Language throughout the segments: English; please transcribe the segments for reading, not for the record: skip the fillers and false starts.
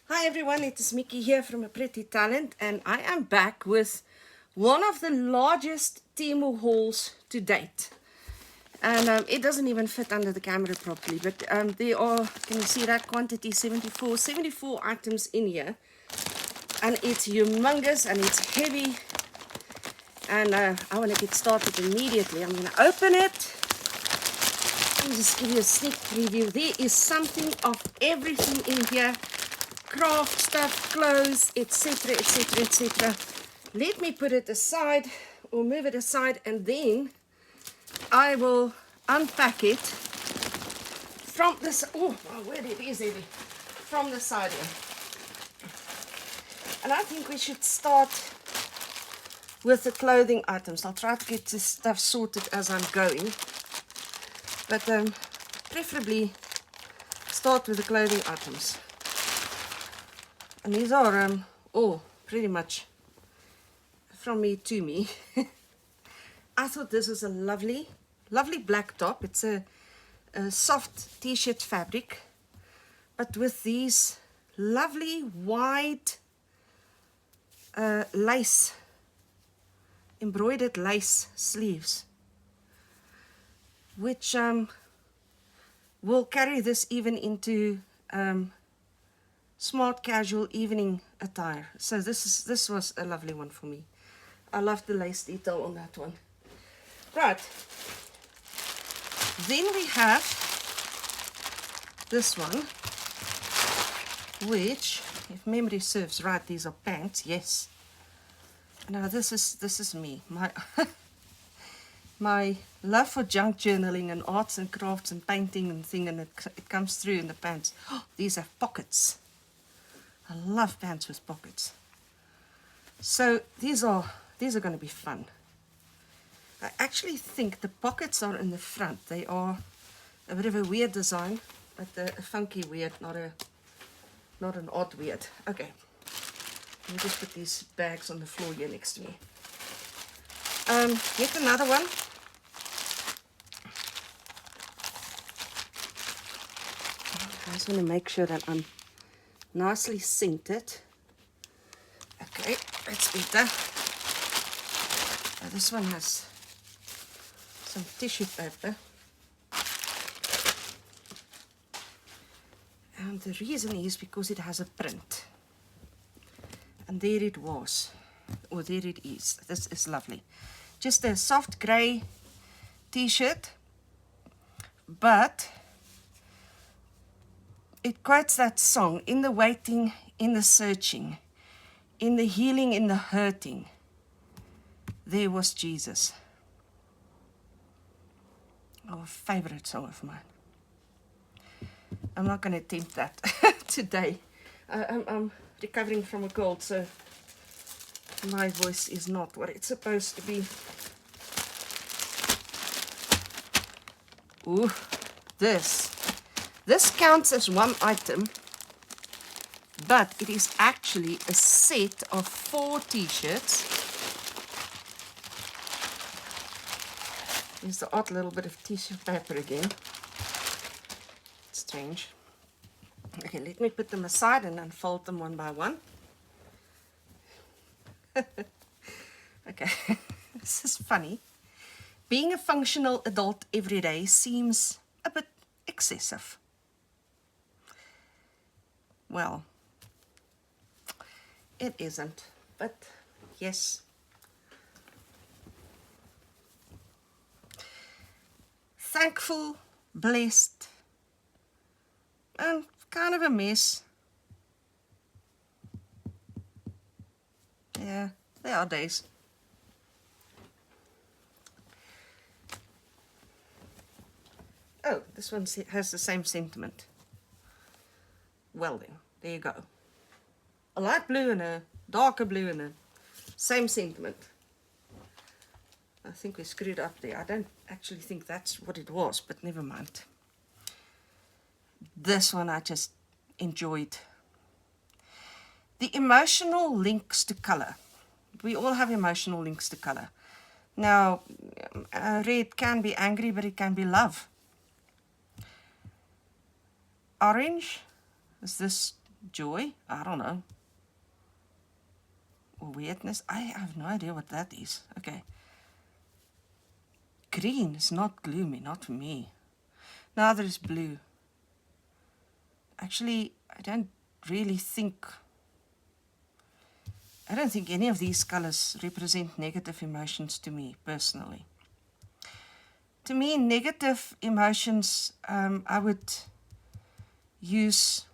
Hi everyone, it is Mickey here from A Pretty Talent, and I am back with one of the largest Temu hauls to date. And it doesn't even fit under the camera properly, but there are, can you see that quantity, 74 items in here. And it's humongous and it's heavy. And I want to get started immediately. I'm going to open it. Let me just give you a sneak preview. There is something of everything in here. Craft stuff, clothes, etc, etc, etc. Let me put it aside or move it aside, and then I will unpack it from this. Oh, my word, it is heavy. From the side here. And I think we should start with the clothing items. I'll try to get this stuff sorted as I'm going, but preferably start with the clothing items. And these are all pretty much from me to me. I thought this was a lovely black top. It's a soft t-shirt fabric, but with these lovely wide lace, embroidered lace sleeves, which will carry this even into smart casual evening attire. So this was a lovely one for me. I love the lace detail on that one. Right, then we have this one, which, if memory serves right, these are pants. Yes. Now this is me. My love for junk journaling and arts and crafts and painting and thing, and it comes through in the pants. Oh, these have pockets. I love pants with pockets. So these are going to be fun. I actually think the pockets are in the front. They are a bit of a weird design, but a funky weird, not an odd weird. Okay, let me just put these bags on the floor here next to me. Yet another one. I just want to make sure that I'm nicely scented. Okay, that's better. This one has some tissue paper. And the reason is because it has a print. And there it was. Or there it is. This is lovely. Just a soft grey t-shirt. But it quotes that song, in the waiting, in the searching, in the healing, in the hurting, there was Jesus. Oh, a favorite song of mine. I'm not going to attempt that today. I'm recovering from a cold, so my voice is not what it's supposed to be. Ooh, This counts as one item, but it is actually a set of 4 t-shirts. Here's the odd little bit of tissue paper again. Strange. Okay, let me put them aside and unfold them one by one. Okay, this is funny. Being a functional adult every day seems a bit excessive. Well, it isn't, but yes. Thankful, blessed, and kind of a mess. Yeah, there are days. Oh, this one has the same sentiment. Well then, there you go. A light blue and a darker blue and the same sentiment. I think we screwed up there. I don't actually think that's what it was, but never mind. This one I just enjoyed. The emotional links to color. We all have emotional links to color. Now, red can be angry, but it can be love. Orange is this joy, I don't know, or weirdness. I have no idea what that is. Okay. Green is not gloomy, not for me. Neither is blue. Actually, I don't think any of these colors represent negative emotions to me, personally. To me, negative emotions, I could use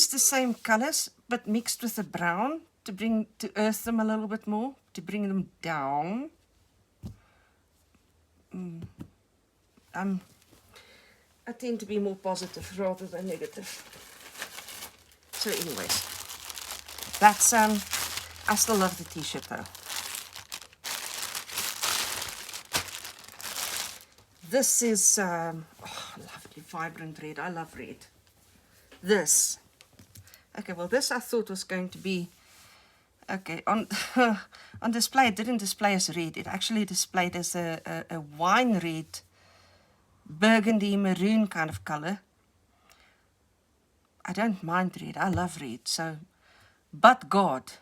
the same colors, but mixed with a brown to earth them a little bit more, to bring them down. I tend to be more positive rather than negative. So anyways, that's, I still love the t-shirt though. This is, lovely, vibrant red. I love red. This. Okay, well this I thought was going to be, okay, on on display. It didn't display as red. It actually displayed as a wine red, burgundy maroon kind of color. I don't mind red. I love red. So, but God,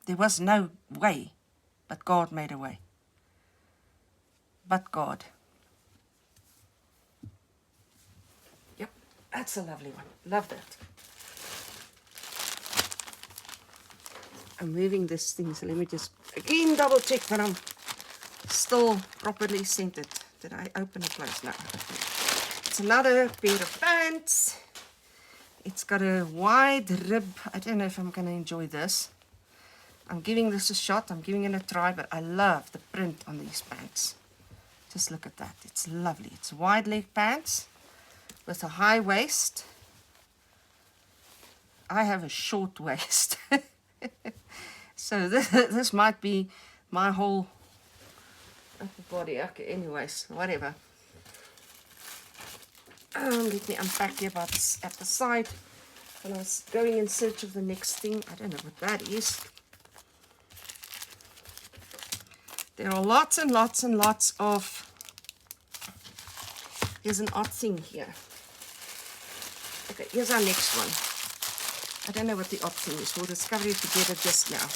there was no way, but God made a way. But God. Yep, that's a lovely one. Love that. I'm moving this thing, so let me just again double check that I'm still properly centered. Did I open and close? No. It's another pair of pants. It's got a wide rib. I don't know if I'm going to enjoy this. I'm giving this a shot. I'm giving it a try, but I love the print on these pants. Just look at that. It's lovely. It's wide leg pants with a high waist. I have a short waist. So this might be my whole upper body. Okay, anyways, whatever. Let me unpack here at the side. And I was going in search of the next thing. I don't know what that is. There are lots and lots and lots of... Here's an odd thing here. Okay, here's our next one. I don't know what the odd thing is. We'll discover it together just now.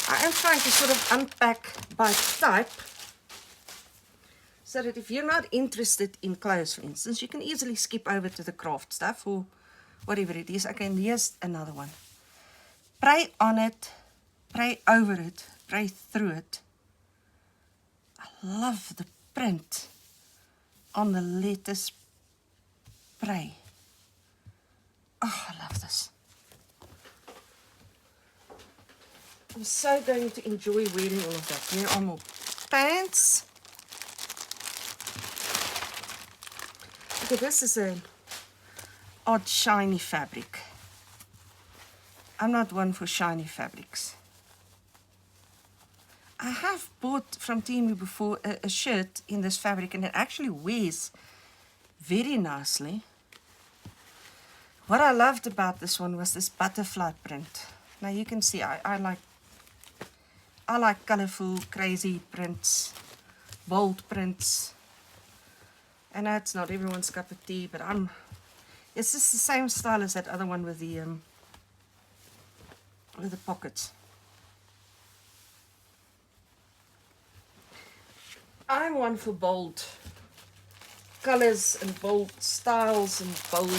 I am trying to sort of unpack by type, so that if you're not interested in clothes, for instance, you can easily skip over to the craft stuff or whatever it is. Okay, and here's another one. Pray on it, pray over it, pray through it. I love the print on the letters pray. Oh, I love this. I'm so going to enjoy wearing all of that. Here are more pants. Okay, this is an odd shiny fabric. I'm not one for shiny fabrics. I have bought from Temu before a shirt in this fabric, and it actually wears very nicely. What I loved about this one was this butterfly print. Now you can see I like colorful, crazy prints, bold prints. I know it's not everyone's cup of tea, but it's just the same style as that other one with the pockets. I'm one for bold colors and bold styles and bold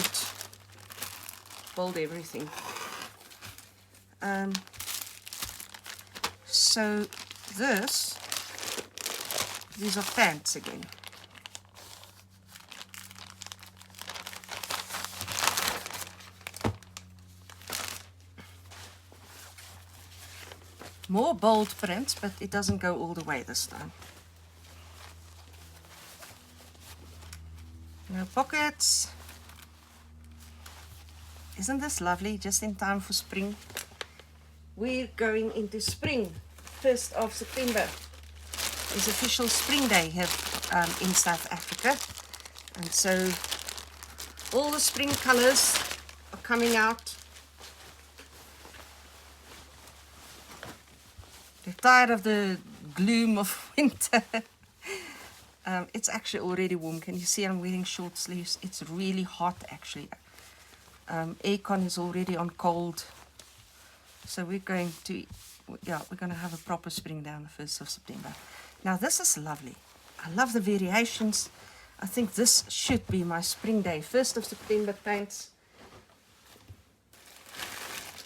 everything. So these are pants again. More bold prints, but it doesn't go all the way this time. No pockets. Isn't this lovely? Just in time for spring. We're going into spring. 1st of September is official spring day here in South Africa. And so all the spring colors are coming out. They're tired of the gloom of winter. It's actually already warm. Can you see I'm wearing short sleeves? It's really hot actually. Aircon is already on cold. So we're going to, yeah, we're going to have a proper spring down the 1st of September. Now this is lovely. I love the variations. I think this should be my spring day 1st of September paints.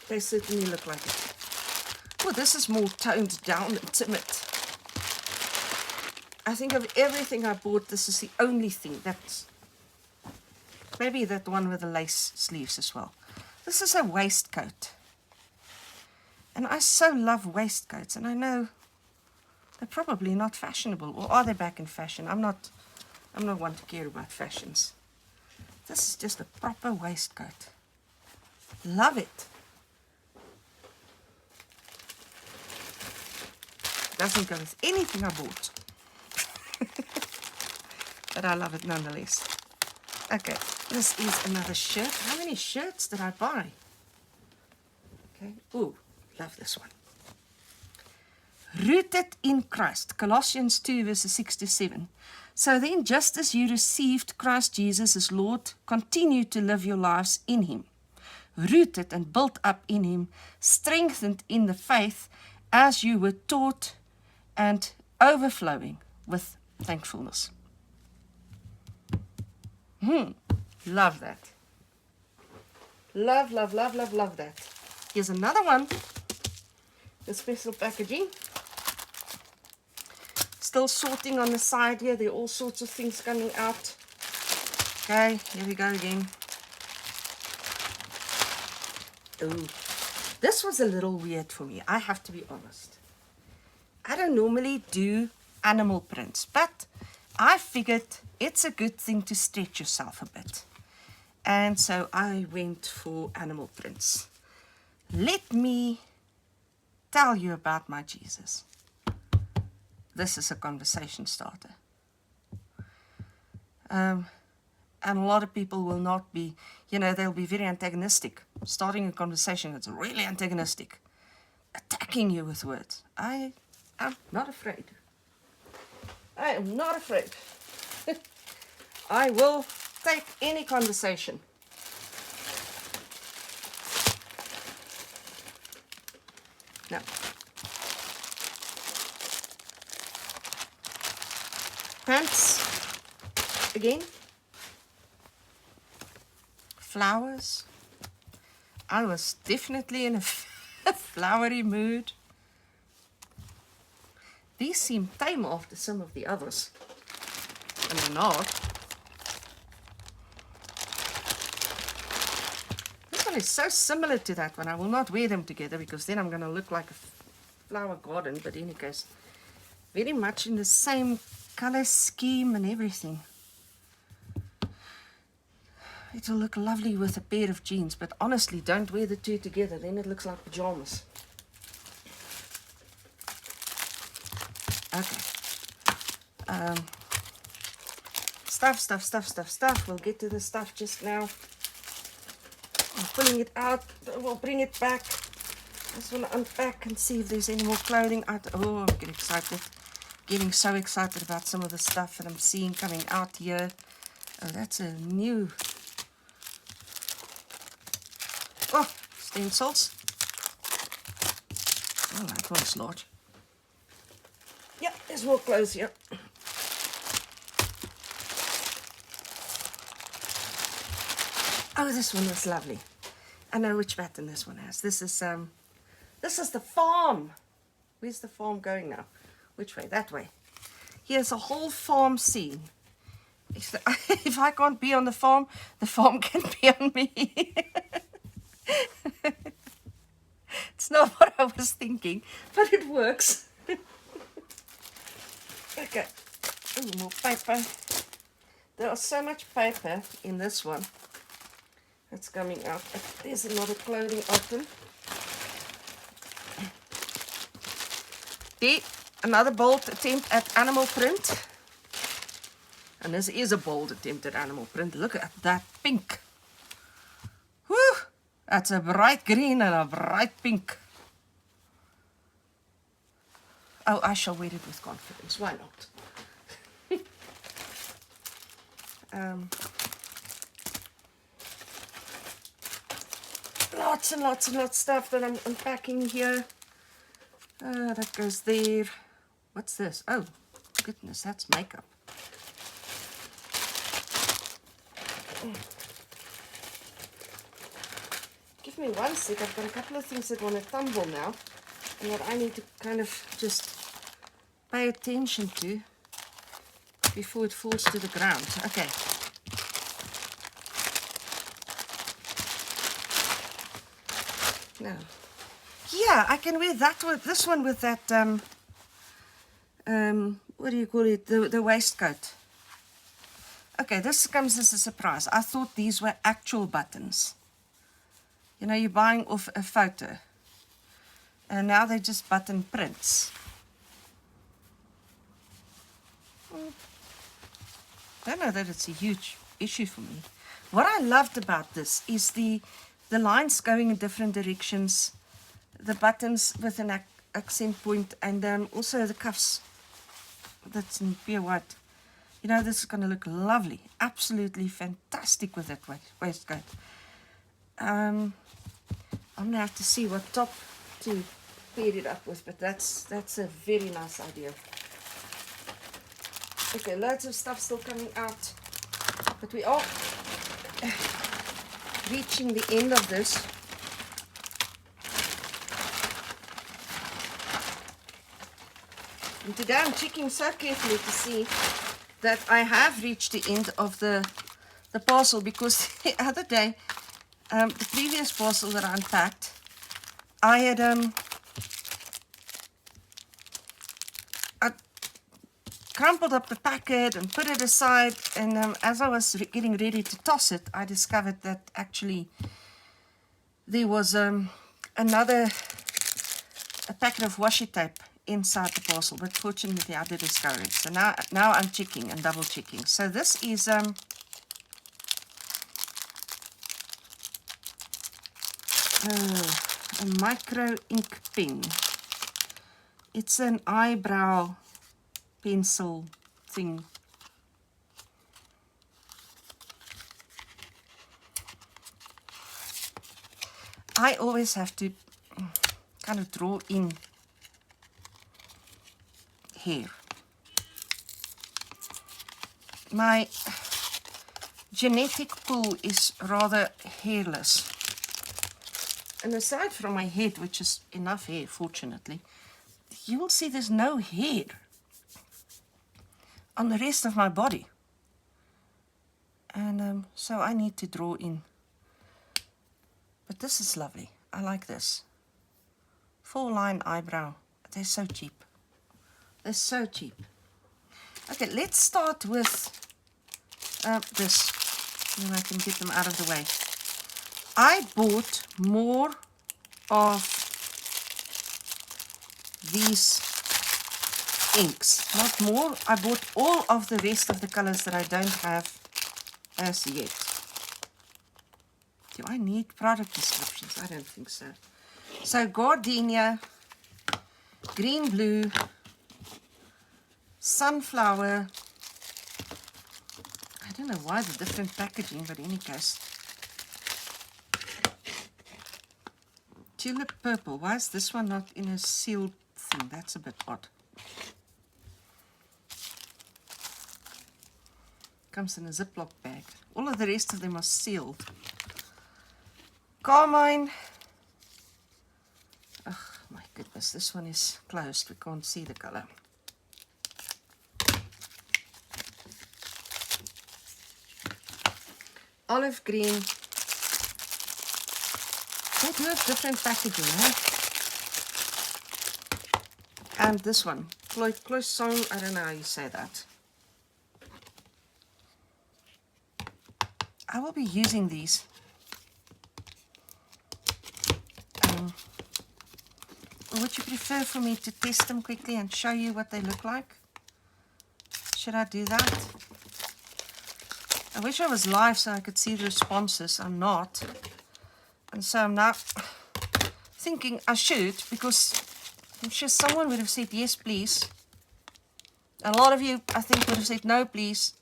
They certainly look like it. Oh, this is more toned down and timid. I think of everything I bought, this is the only thing that's... Maybe that one with the lace sleeves as well. This is a waistcoat. And I so love waistcoats. And I know they're probably not fashionable. Or are they back in fashion? I'm not one to care about fashions. This is just a proper waistcoat. Love it. Doesn't go with anything I bought. But I love it nonetheless. Okay, this is another shirt. How many shirts did I buy? Okay, ooh, love this one. Rooted in Christ, Colossians 2 verses 6 to 7. So then, just as you received Christ Jesus as Lord, continue to live your lives in Him. Rooted and built up in Him, strengthened in the faith as you were taught, and overflowing with thankfulness. Love that. Love, love, love, love, love that. Here's another one. The special packaging. Still sorting on the side here. There are all sorts of things coming out. Okay, here we go again. Ooh, this was a little weird for me. I have to be honest. I don't normally do animal prints, but I figured it's a good thing to stretch yourself a bit. And so I went for animal prints. Let me tell you about my Jesus. This is a conversation starter. And a lot of people will not be, they'll be very antagonistic. Starting a conversation that's really antagonistic. Attacking you with words. I'm not afraid. I am not afraid. I will take any conversation. Now, pants again. Flowers. I was definitely in a flowery mood. These seem tame after some of the others. And they're not. This one is so similar to that one. I will not wear them together because then I'm going to look like a flower garden. But in any case, very much in the same color scheme and everything. It'll look lovely with a pair of jeans. But honestly, don't wear the two together. Then it looks like pajamas. Okay. Stuff. We'll get to the stuff just now. I'm pulling it out. We'll bring it back. I just want to unpack and see if there's any more clothing out. Oh, I'm getting excited. Getting so excited about some of the stuff that I'm seeing coming out here. Oh, that's a new... Oh, stencils. Oh, that one's large. Yeah, there's more clothes here. Oh, this one was lovely. I know which pattern this one has. This is the farm. Where's the farm going now? Which way? That way. Here's a whole farm scene. If I can't be on the farm can be on me. It's not what I was thinking, but it works. Okay. Ooh, more paper. There is so much paper in this one that's coming out. There's another clothing item. There, another bold attempt at animal print. And this is a bold attempt at animal print. Look at that pink. Whew! That's a bright green and a bright pink. Oh, I shall wear it with confidence. Why not? Lots and lots and lots of stuff that I'm unpacking here. That goes there. What's this? Oh, goodness, that's makeup. Give me one sec. I've got a couple of things that want to tumble now, and that I need to kind of just pay attention to before it falls to the ground. Okay. Now, yeah, I can wear that with this one with that what do you call it? The waistcoat. Okay, this comes as a surprise. I thought these were actual buttons. You know, you're buying off a photo, and now they're just button prints. I don't know that it's a huge issue for me. What I loved about this is the lines going in different directions, the buttons with an accent point, and also the cuffs. That's in pure white. You know, this is going to look lovely, absolutely fantastic with that waistcoat. I'm going to have to see what top to pair it up with, but that's a very nice idea. Okay, loads of stuff still coming out, but we are reaching the end of this. And today I'm checking so carefully to see that I have reached the end of the parcel, because the other day, the previous parcel that I unpacked, I had I crumpled up the packet and put it aside, and as I was getting ready to toss it, I discovered that actually there was a packet of washi tape inside the parcel, but fortunately I did discover it. So now I'm checking and double checking. So this is a micro ink pen. It's an eyebrow pencil thing. I always have to kind of draw in hair. My genetic pool is rather hairless. And aside from my head, which is enough hair, fortunately, you will see there's no hair on the rest of my body. And so I need to draw in. But this is lovely. I like this. 4-line eyebrow. They're so cheap. They're so cheap. Okay, let's start with this. Then I can get them out of the way. I bought more of these inks. Not more. I bought all of the rest of the colors that I don't have as yet. Do I need product descriptions? I don't think so. So gardenia, green blue, sunflower. I don't know why the different packaging, but in any case. Tulip purple. Why is this one not in a sealed thing? That's a bit odd. Comes in a Ziploc bag. All of the rest of them are sealed. Carmine. Oh my goodness, this one is closed. We can't see the color. Olive green. They do have different packaging, huh? And this one, Cloisson, I don't know how you say that. I will be using these. Would you prefer for me to test them quickly and show you what they look like? Should I do that? I wish I was live so I could see the responses. I'm not. And so I'm now thinking I should, because I'm sure someone would have said yes, please. A lot of you, I think, would have said no, please.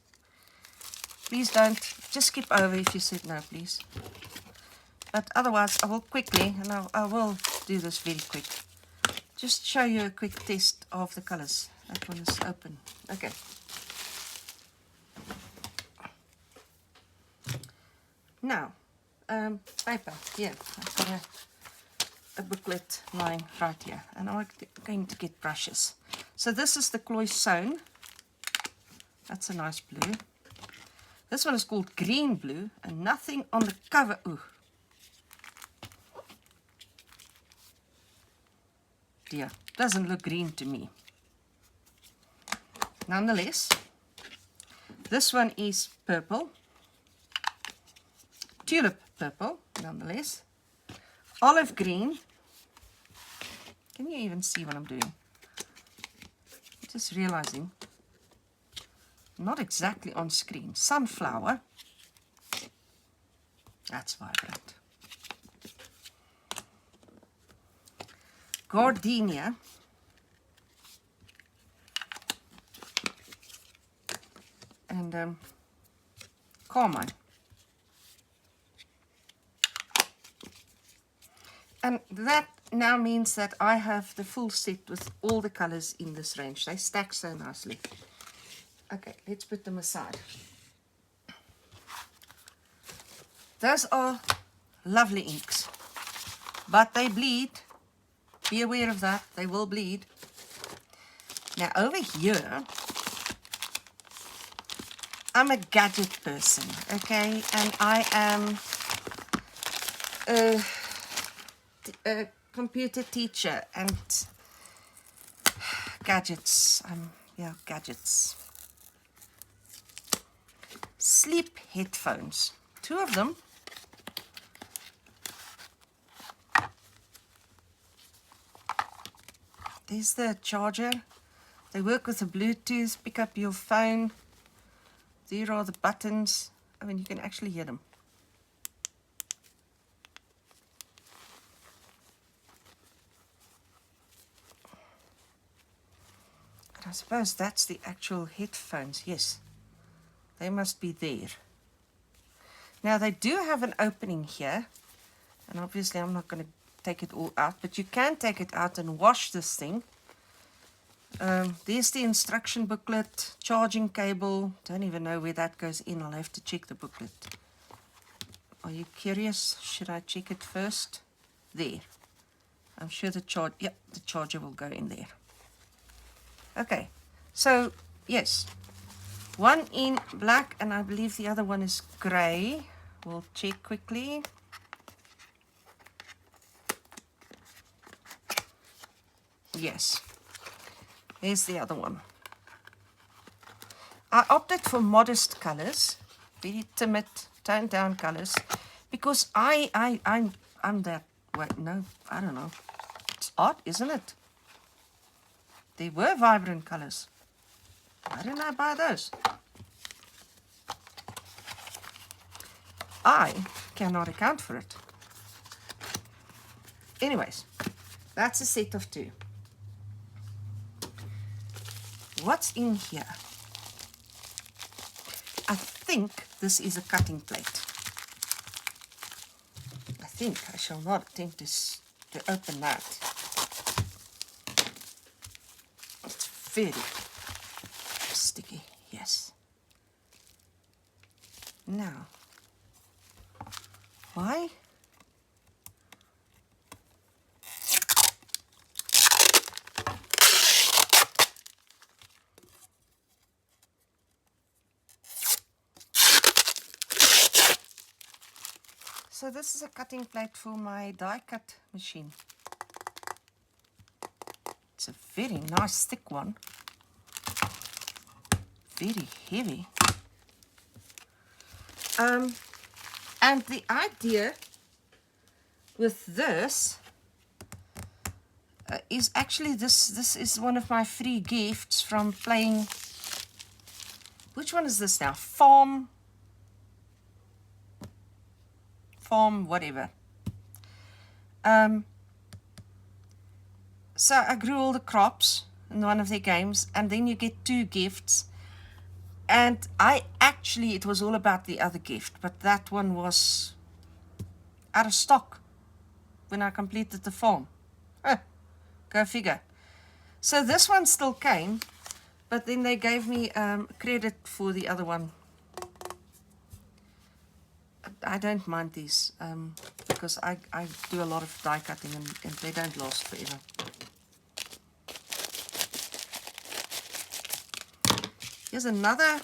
Please don't. Just skip over if you said no, please. But otherwise, I will quickly, and I will do this very quick. Just show you a quick test of the colors. That one is open. Okay. Now, paper. Here, I've got a booklet lying right here, and I'm going to get brushes. So this is the Cloisonne. That's a nice blue. This one is called green blue, and nothing on the cover. Ooh. Dear, doesn't look green to me. Nonetheless, this one is purple. Tulip purple, nonetheless. Olive green. Can you even see what I'm doing? Just realizing, not exactly on screen. Sunflower. That's vibrant. Gardenia. And carmine. And that now means that I have the full set with all the colors in this range. They stack so nicely. Okay, let's put them aside. Those are lovely inks, but they bleed. Be aware of that. They will bleed. Now over here, I'm a gadget person, okay? And I am a computer teacher, and gadgets. Yeah, gadgets. Sleep headphones. 2 of them. There's the charger. They work with the Bluetooth. Pick up your phone. There are the buttons. I mean, you can actually hear them. And I suppose that's the actual headphones. Yes, they must be there. Now, they do have an opening here. And obviously, I'm not going to take it all out, but you can take it out and wash this thing. There's the instruction booklet, charging cable. Don't even know where that goes in. I'll have to check the booklet. Are you curious? Should I check it first? There. I'm sure the charger will go in there. Okay, so yes, one in black, and I believe the other one is gray. We'll check quickly. Yes, there's the other one. I opted for modest colors, very timid, toned down colors, because I'm that way. No, I don't know. It's odd, isn't it? There were vibrant colors. Why didn't I buy those? I cannot account for it. Anyways, that's a set of 2. What's in here? I think this is a cutting plate. I think I shall not attempt to open that. It's very sticky, yes. Now, why? So this is a cutting plate for my die cut machine. It's a very nice thick one. Very heavy. And the idea with this is actually this is one of my free gifts from playing. Which one is this now? Farm whatever. So I grew all the crops in one of their games, and then you get 2 gifts. And one of them is a 3 in 1 set. So I bought 2 of them. One is a 3 in 1 set, and the other one is a 2 in 1 set. So I bought 2 of them. So I grew all the crops in one of their games, and then you get 2 gifts. And it was all about the other gift, but that one was out of stock when I completed the form. Go figure. So this one still came, but then they gave me credit for the other one. I don't mind these because I do a lot of die cutting and they don't last forever. Here's another.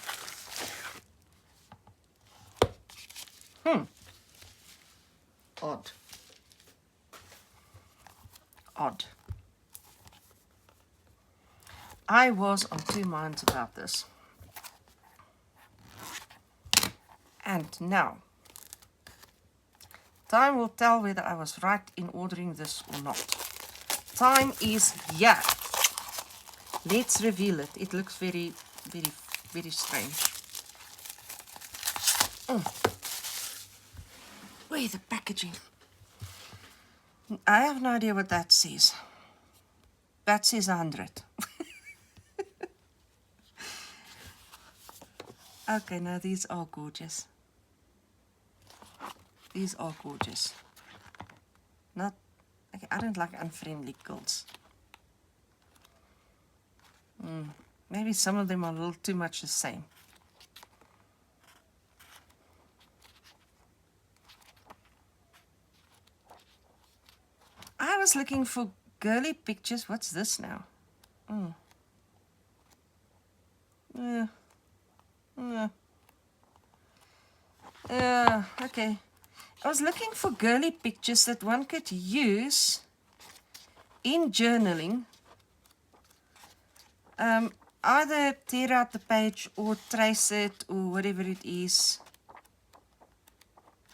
Odd. I was on two minds about this. And now, time will tell whether I was right in ordering this or not. Time is here. Let's reveal it. It looks very, very, very strange. Where's the packaging? I have no idea what that says. That says 100. Okay, now these are gorgeous. These are gorgeous. Not, okay, I don't like unfriendly girls. Maybe some of them are a little too much the same. I was looking for girly pictures. What's this now? Okay. I was looking for girly pictures that one could use in journaling. Either tear out the page or trace it or whatever it is.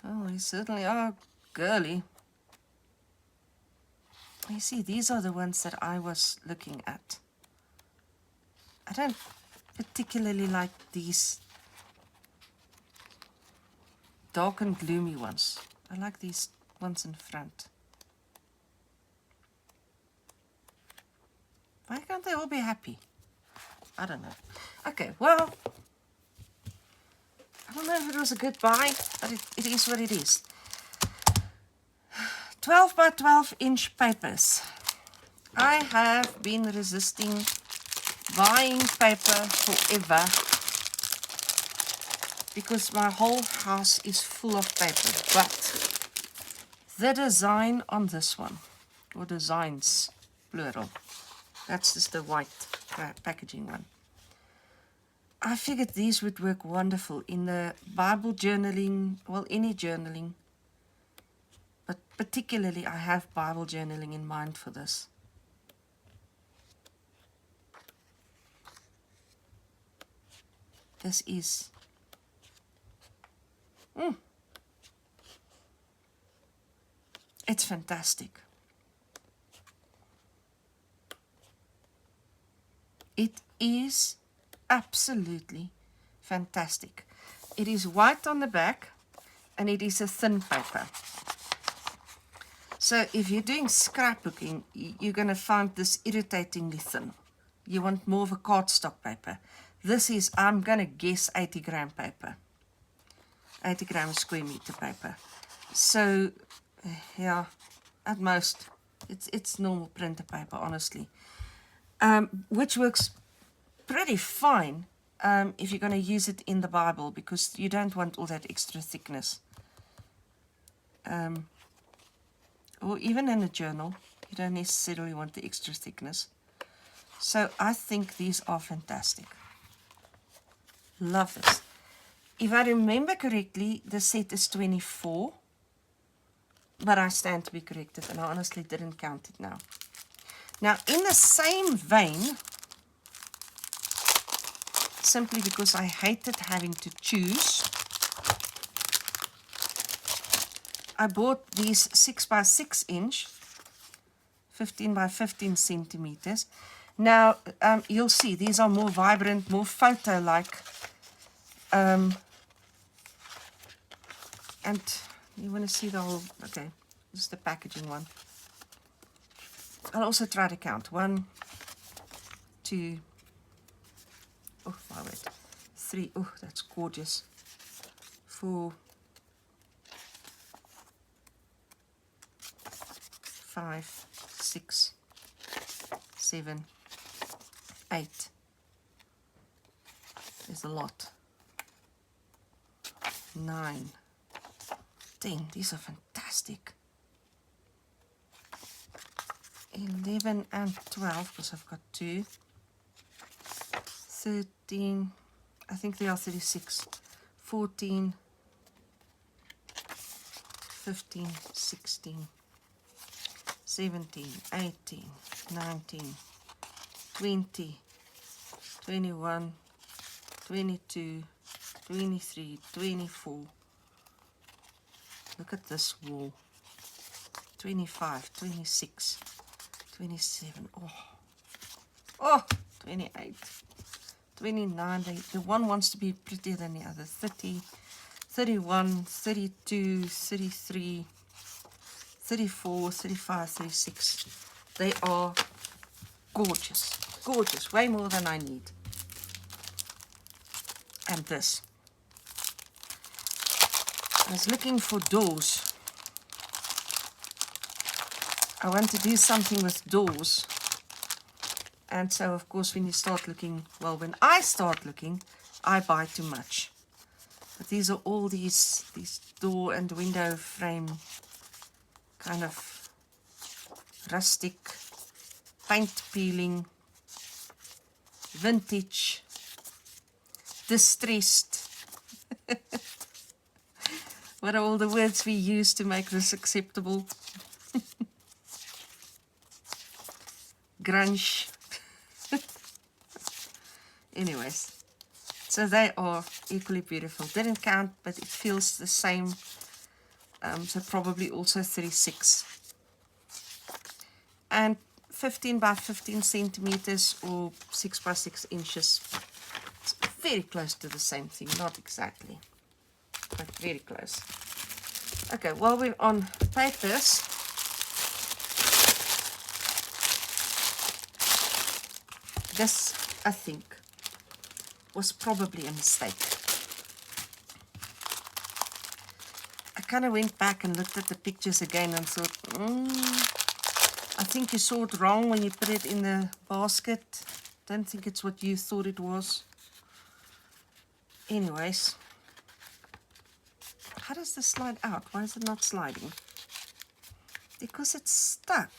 Oh, they certainly are girly. You see, these are the ones that I was looking at. I don't particularly like these dark and gloomy ones. I like these ones in front. Why can't they all be happy? I don't know. Okay, well, I don't know if it was a good buy, but it is what it is. 12 by 12 inch papers. I have been resisting buying paper forever because my whole house is full of paper. But the design on this one, or designs, plural, that's just the white packaging one. I figured these would work wonderful in the Bible journaling, well, any journaling. But particularly, I have Bible journaling in mind for this. This is... It's fantastic. It is absolutely fantastic. It is white on the back and it is a thin paper. So if you're doing scrapbooking, you're going to find this irritatingly thin. You want more of a cardstock paper. This is, I'm going to guess, 80 gram paper. 80 gram square meter paper. So, yeah, at most, it's normal printer paper, honestly. Which works pretty fine if you're going to use it in the Bible, because you don't want all that extra thickness. Or even in a journal, you don't necessarily want the extra thickness. So I think these are fantastic. Love this. If I remember correctly, the set is 24. But I stand to be corrected, and I honestly didn't count it now. Now, in the same vein, simply because I hated having to choose, I bought these 6 by 6 inch, 15 by 15 centimeters. Now, you'll see these are more vibrant, more photo-like. And you want to see the whole, okay, this is the packaging one. I'll also try to count. 1, 2, oh, wait, 3. Oh, that's gorgeous. 4, 5, 6, 7, 8. There's a lot. 9, 10. These are fantastic. 11 and 12, because I've got 2. 13, I think they are 36. 14, 15, 16, 17, 18, 19, 20, 21, 22, 23, 24. Look at this wall. 25, 26, 27. Oh, 28, 29. The one wants to be prettier than the other. 30, 31, 32, 33, 34, 35, 36. They are gorgeous. Gorgeous. Way more than I need. And this. I was looking for doors. I want to do something with doors. And so, of course, when you start looking, well, when I start looking, I buy too much. But these are all these door and window frame kind of rustic, paint peeling, vintage, distressed. What are all the words we use to make this acceptable? Grunge. Anyways, so they are equally beautiful. Didn't count, but it feels the same. So probably also 36. And 15 by 15 centimeters or 6 by 6 inches. It's very close to the same thing. Not exactly, but very close. Okay, while we're on papers, this, I think, was probably a mistake. I kind of went back and looked at the pictures again and thought, I think you saw it wrong when you put it in the basket. Don't think it's what you thought it was. Anyways, how does this slide out? Why is it not sliding? Because it's stuck.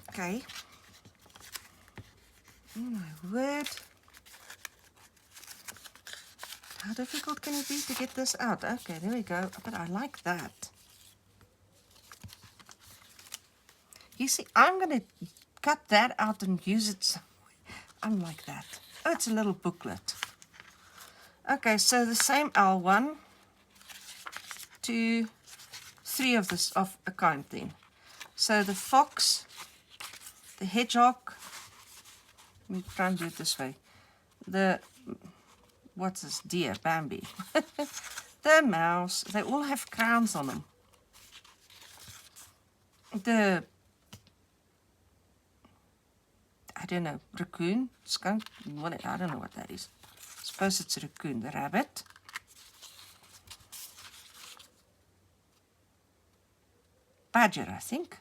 Okay. Oh my word. How difficult can it be to get this out? Okay, there we go. But I like that. You see, I'm going to cut that out and use it somewhere. I'm like that. Oh, it's a little booklet. Okay, so the same L, 1, 2, 3 of this of a kind then. So the fox, the hedgehog, let me try and do it this way. The, what's this, deer, Bambi. The mouse, they all have crowns on them. The, I don't know, raccoon, skunk, what, I don't know what that is. I suppose it's a raccoon. The rabbit. Badger, I think.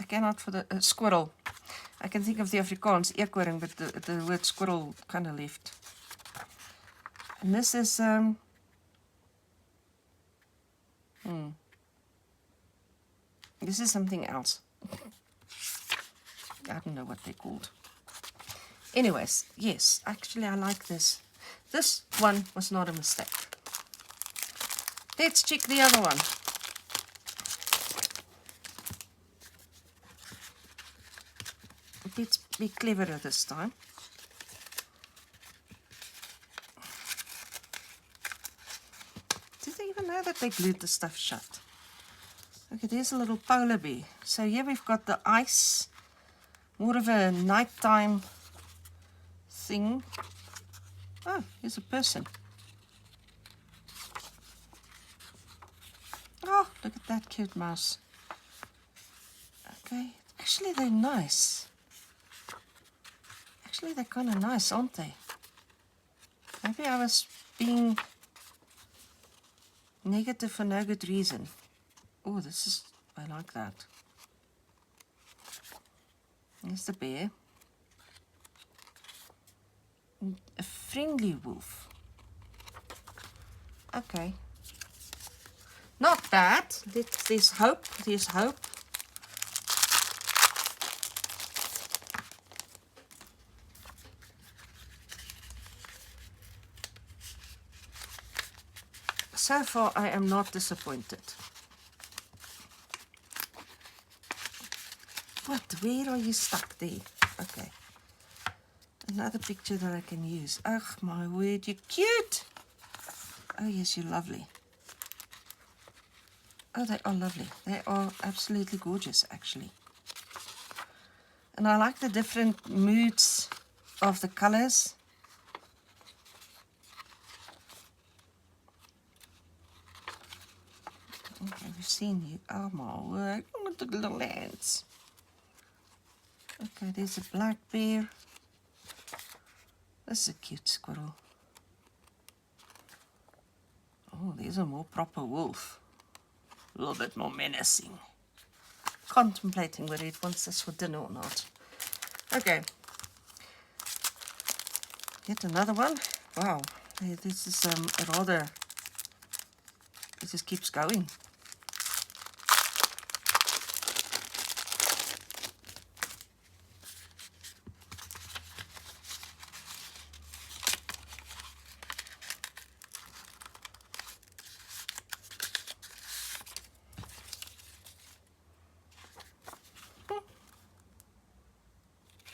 I cannot for the squirrel. I can think of the Afrikaans eekhoring, but the word squirrel kind of left. And this is this is something else. I don't know what they're called. Anyways, yes, actually I like this. This one was not a mistake. Let's check the other one. Let's be cleverer this time. Did they even know that they glued the stuff shut? Okay, there's a little polar bear. So here we've got the ice, more of a nighttime thing. Oh, here's a person. Oh, look at that cute mouse. Okay, actually they're nice. Actually they're kind of nice, aren't they? Maybe I was being negative for no good reason. Oh, I like that. Here's the bear. A friendly wolf. Okay. Not bad. There's hope. There's hope. So far, I am not disappointed. What? Where are you stuck there? Okay. Another picture that I can use. Oh my word, you're cute. Oh yes, you're lovely. Oh, they are lovely. They are absolutely gorgeous, actually. And I like the different moods of the colors. Okay, we've seen you. Oh my word. Look at the little hands. Okay, there's a black bear. This is a cute squirrel. Oh, there's a more proper wolf. A little bit more menacing. Contemplating whether it wants this for dinner or not. Okay. Yet another one. Wow. This is rather... It just keeps going.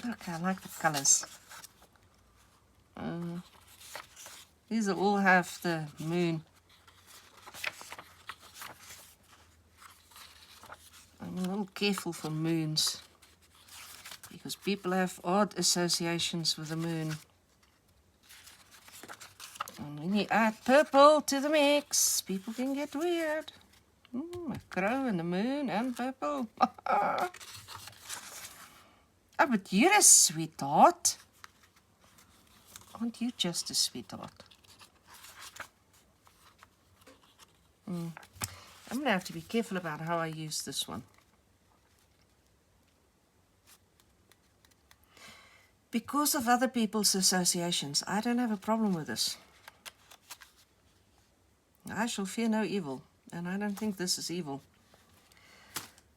Okay, I like the colors. These all have the moon. I'm a little careful for moons because people have odd associations with the moon. And when you add purple to the mix, people can get weird. A crow and the moon and purple. Oh, but you're a sweetheart. Aren't you just a sweetheart? I'm going to have to be careful about how I use this one. Because of other people's associations, I don't have a problem with this. I shall fear no evil, and I don't think this is evil.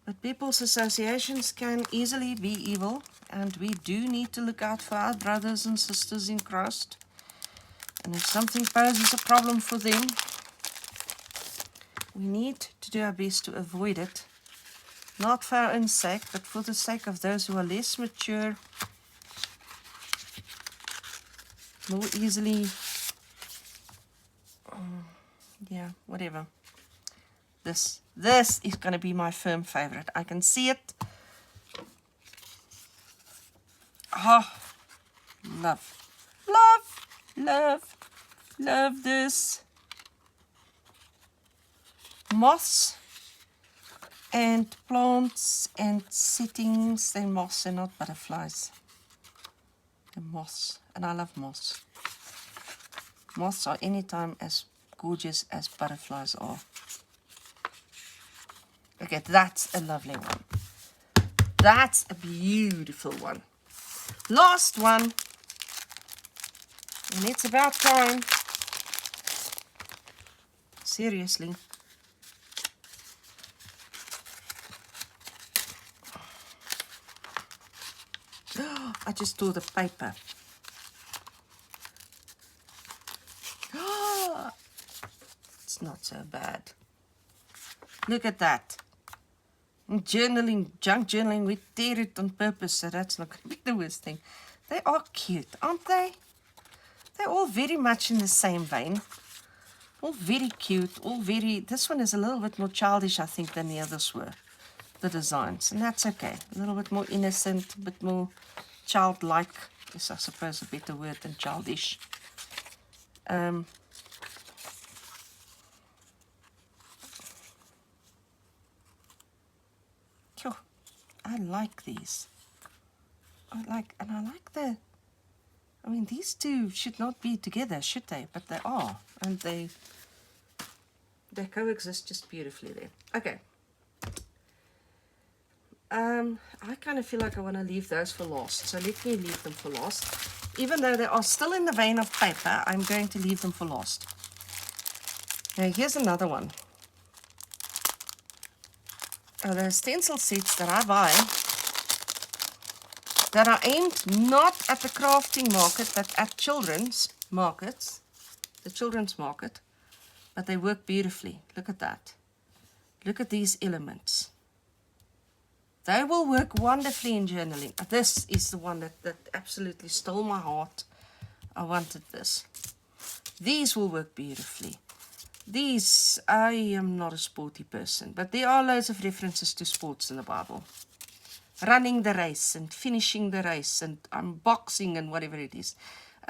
But people's associations can easily be evil, and we do need to look out for our brothers and sisters in Christ. And if something poses a problem for them, we need to do our best to avoid it. Not for our own sake, but for the sake of those who are less mature, more easily, yeah, whatever. This is going to be my firm favorite. I can see it. Oh, love, love, love, love this. Moths and plants and settings. They're moths and not butterflies. They're moths, and I love moths. Moths are anytime as gorgeous as butterflies are. Okay, that's a lovely one. That's a beautiful one. Last one. And it's about time. Seriously. I just tore the paper. It's not so bad. Look at that. Journaling, junk journaling, we tear it on purpose, so that's not going to be the worst thing. They are cute, aren't they? They're all very much in the same vein. All very cute, all very... This one is a little bit more childish, I think, than the others were. The designs, and that's okay. A little bit more innocent, a bit more childlike is, I suppose, a better word than childish. I like these. I like the, I mean, these two should not be together, should they? But they are, and they coexist just beautifully there. Okay. I kind of feel like I want to leave those for last, so let me leave them for last. Even though they are still in the vein of paper, I'm going to leave them for last. Now here's another one. The stencil sets that I buy that are aimed not at the crafting market, but at children's markets, the children's market, but they work beautifully. Look at that. Look at these elements. They will work wonderfully in journaling. This is the one that absolutely stole my heart. I wanted this. These will work beautifully. These, I am not a sporty person, but there are loads of references to sports in the Bible. Running the race and finishing the race and unboxing and whatever it is.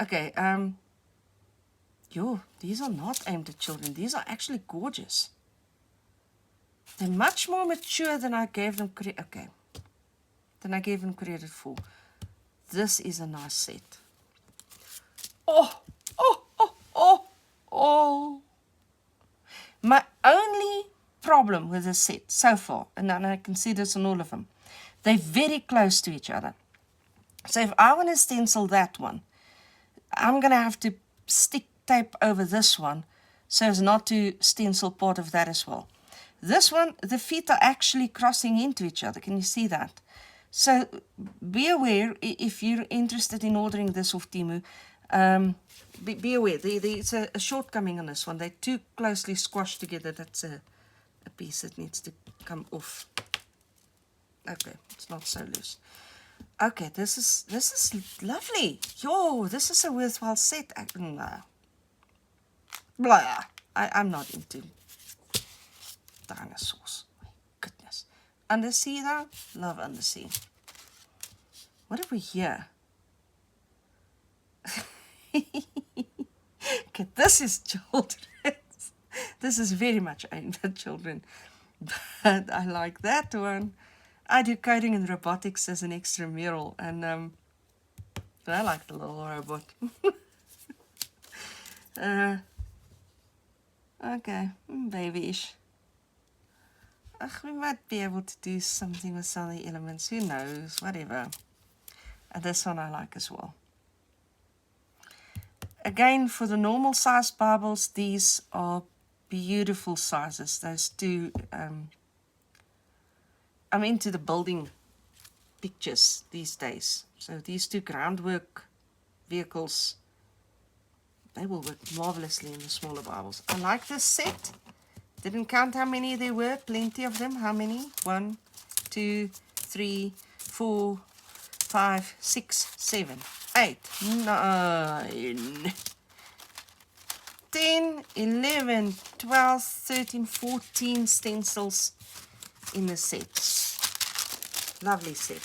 Okay, these are not aimed at children. These are actually gorgeous. They're much more mature than I gave them credit. Okay, than I gave them credit for. This is a nice set. Oh. My only problem with this set so far, and I can see this on all of them, they're very close to each other. So if I want to stencil that one, I'm going to have to stick tape over this one so as not to stencil part of that as well. This one, the feet are actually crossing into each other. Can you see that? So be aware if you're interested in ordering this off Temu. Be aware, there's a shortcoming on this one. They're too closely squashed together. That's a piece that needs to come off. Okay, it's not so loose. Okay, this is lovely. Yo, this is a worthwhile set. Blah. I'm not into dinosaurs. My goodness. Undersea though? Love undersea. What have we here? Okay, this is children. This is very much aimed at children. But I like that one. I do coding and robotics as an extramural, and I like the little robot. Okay, babyish. We might be able to do something with some of the elements. Who knows? Whatever. And this one I like as well. Again, for the normal sized Bibles, these are beautiful sizes. Those two, I'm into the building pictures these days. So these two groundwork vehicles, they will work marvelously in the smaller Bibles. I like this set. Didn't count how many there were. Plenty of them. How many? 1, 2, 3, 4, 5, 6, 7, 8, 9, 10, 11, 12, 13, 14 stencils in the set. Lovely set.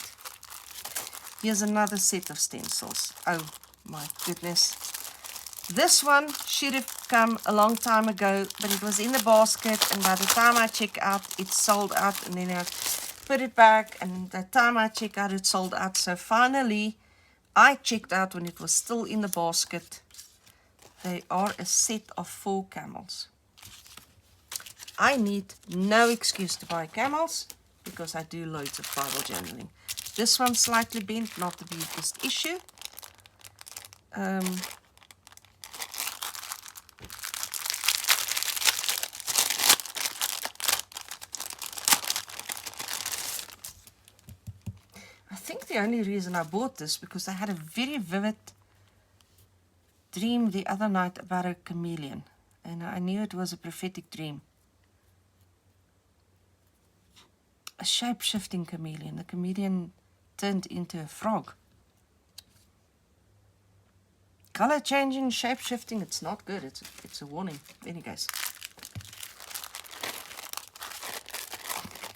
Here's another set of stencils. Oh my goodness. This one should have come a long time ago, but it was in the basket, and by the time I check out, it's sold out, and then I put it back, and the time I check out, it's sold out. So finally, I checked out when it was still in the basket. They are a set of 4 camels. I need no excuse to buy camels because I do loads of Bible journaling. This one's slightly bent, not the biggest issue. I think the only reason I bought this because I had a very vivid dream the other night about a chameleon, and I knew it was a prophetic dream. A shape-shifting chameleon. The chameleon turned into a frog. Color changing, shape-shifting, it's not good. It's a warning. There you go.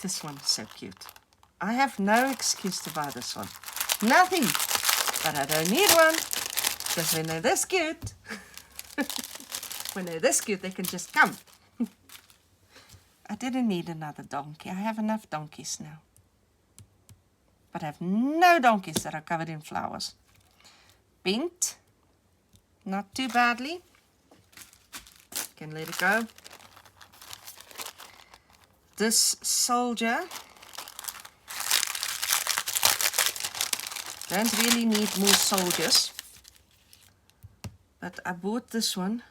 This one's so cute. I have no excuse to buy this one. Nothing. But I don't need one. Because when they're this cute, they can just come. I didn't need another donkey. I have enough donkeys now. but I have no donkeys that are covered in flowers. Bent, not too badly. Can let it go. This soldier, don't really need more soldiers, but I bought this one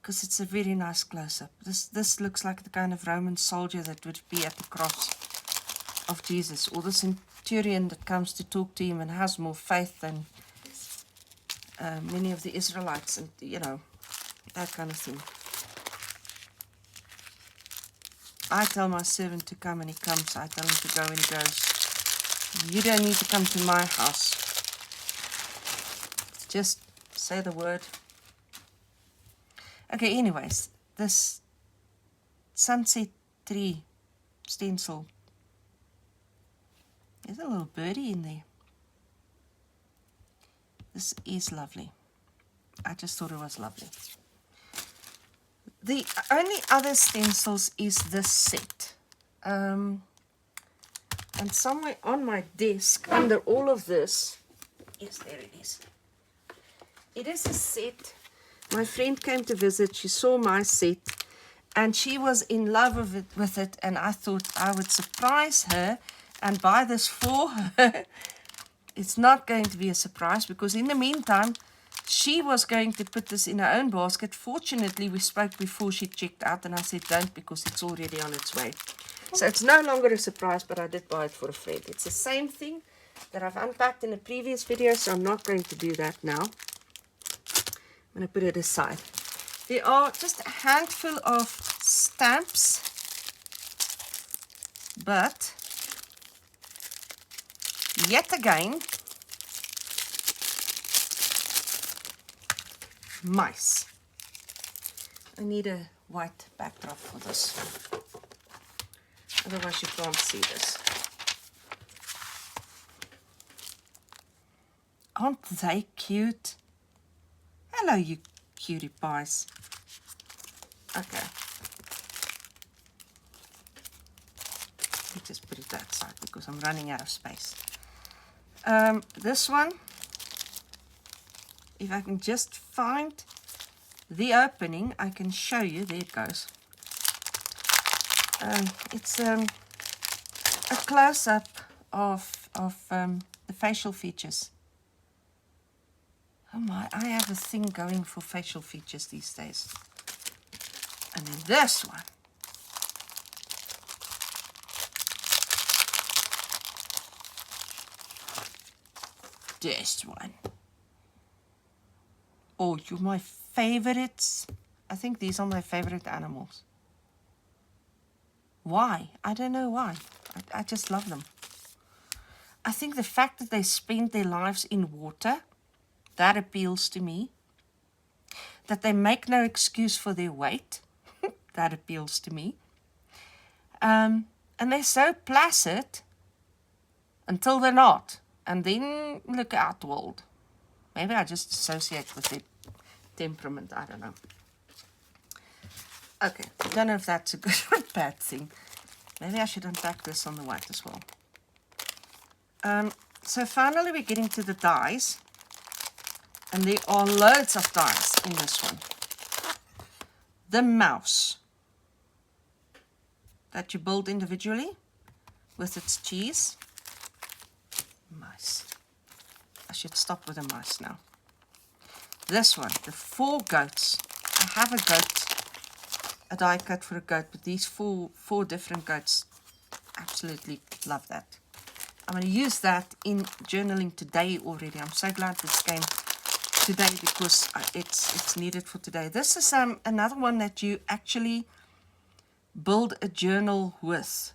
because it's a very nice close-up. This looks like the kind of Roman soldier that would be at the cross of Jesus, or the centurion that comes to talk to him and has more faith than many of the Israelites, and you know, that kind of thing. I tell my servant to come and he comes. I tell him to go and he goes. You don't need to come to my house. Just say the word. Okay, anyways, this sunset tree stencil, there's a little birdie in there. This is lovely. I just thought it was lovely. The only other stencils is this set. And somewhere on my desk, under all of this, yes, there it is. It is a set. My friend came to visit. She saw my set, and she was in love with it. And I thought I would surprise her and buy this for her. It's not going to be a surprise, because in the meantime, she was going to put this in her own basket. Fortunately, we spoke before she checked out, and I said don't, because it's already on its way. So it's no longer a surprise, but I did buy it for a friend. It's the same thing that I've unpacked in a previous video, so I'm not going to do that now. I'm going to put it aside. There are just a handful of stamps, but yet again, mice. I need a white backdrop for this. Otherwise you can't see this. Aren't they cute? Hello, you cutie pies. Okay. Let me just put it that side because I'm running out of space. This one, if I can just find the opening, I can show you. There it goes. It's a close-up of the facial features. Oh my, I have a thing going for facial features these days. And then this one. This one. Oh, you're my favorites. I think these are my favorite animals. Why? I don't know why. I just love them. I think the fact that they spend their lives in water, that appeals to me. That they make no excuse for their weight, that appeals to me. And they're so placid until they're not. And then look out, world. Maybe I just associate with their temperament. I don't know. Okay, I don't know if that's a good or bad thing. Maybe I should unpack this on the white as well. So finally we're getting to the dies. And there are loads of dies in this one. The mouse that you build individually with its cheese. Mice. I should stop with the mice now. This one, the 4 goats. I have a goat, a die cut for a goat, but these four different goats, absolutely love that. I'm going to use that in journaling today already. I'm so glad this came today because it's needed for today. This is another one that you actually build a journal with.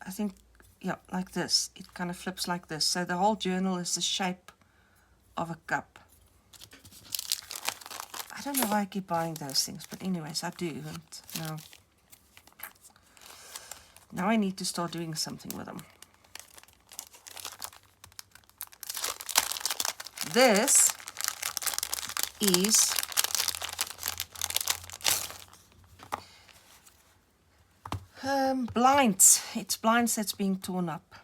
I think, yeah, like this. It kind of flips like this. So the whole journal is the shape of a cup. I don't know why I keep buying those things, but anyways, I do. And now I need to start doing something with them. This is Blinds. It's blinds that's being torn up.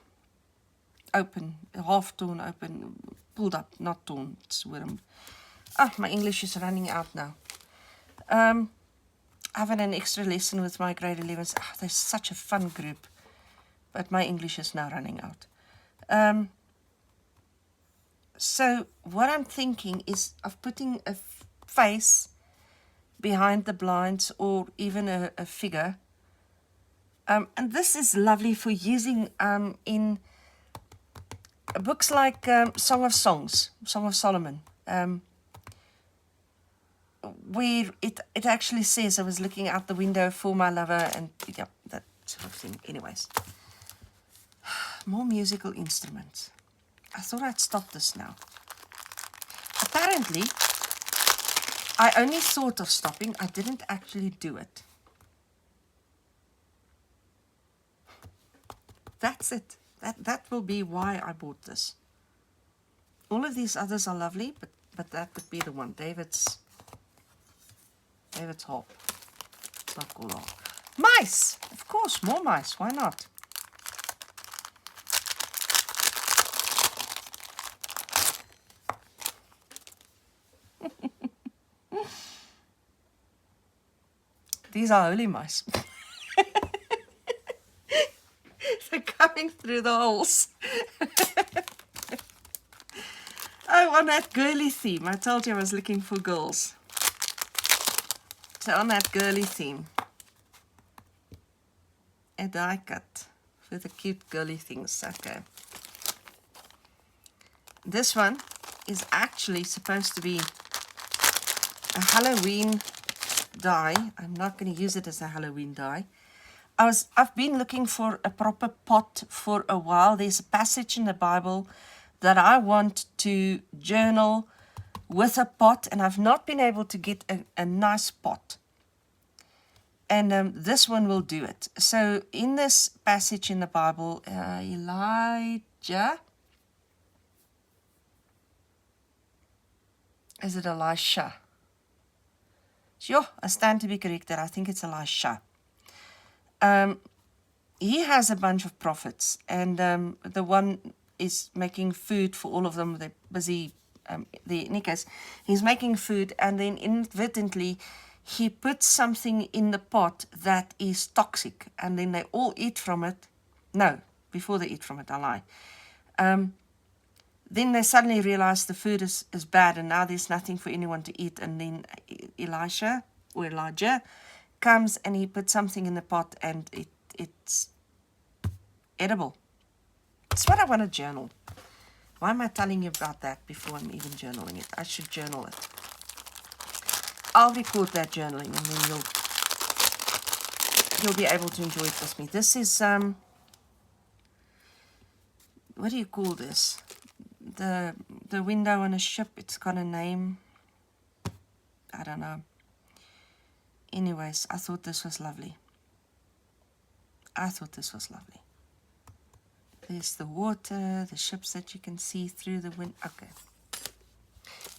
Open. Half torn open. Pulled up. Not torn. It's where I'm... Ah, my English is running out now. Having an extra lesson with my grade 11s. Ah, they're such a fun group. But my English is now running out. So what I'm thinking is of putting a face behind the blinds, or even a figure. And this is lovely for using in books like Song of Songs, Song of Solomon, where it actually says, I was looking out the window for my lover, and yeah, that sort of thing. Anyways, more musical instruments. I thought I'd stop this now. Apparently, I only thought of stopping. I didn't actually do it. That's it. That will be why I bought this. All of these others are lovely, but that would be the one. David's harp. It's not called harp. Mice! Of course, more mice. Why not? These are holy mice. They're coming through the holes. Oh, on that girly theme. I told you I was looking for girls. So on that girly theme. A die cut for the cute girly things. Okay. This one is actually supposed to be a Halloween die. I'm not going to use it as a Halloween die. I've been looking for a proper pot for a while. There's a passage in the Bible that I want to journal with a pot, and I've not been able to get a nice pot. And this one will do it. So in this passage in the Bible, Elijah, is it Elisha? Sure, I stand to be corrected. I think it's Elisha. He has a bunch of prophets, and the one is making food for all of them. They're busy, the Nikas. He's making food, and then inadvertently he puts something in the pot that is toxic, and then they all eat from it. No, before they eat from it, I lie. Then they suddenly realize the food is bad, and now there's nothing for anyone to eat. And then Elijah comes, and he puts something in the pot, and it's edible. It's what I want to journal. Why am I telling you about that before I'm even journaling it? I should journal it. I'll record that journaling, and then you'll be able to enjoy it with me. This is what do you call this? The window on a ship. It's got a name. I don't know. Anyways, I thought this was lovely. There's the water, the ships that you can see through the wind. Okay.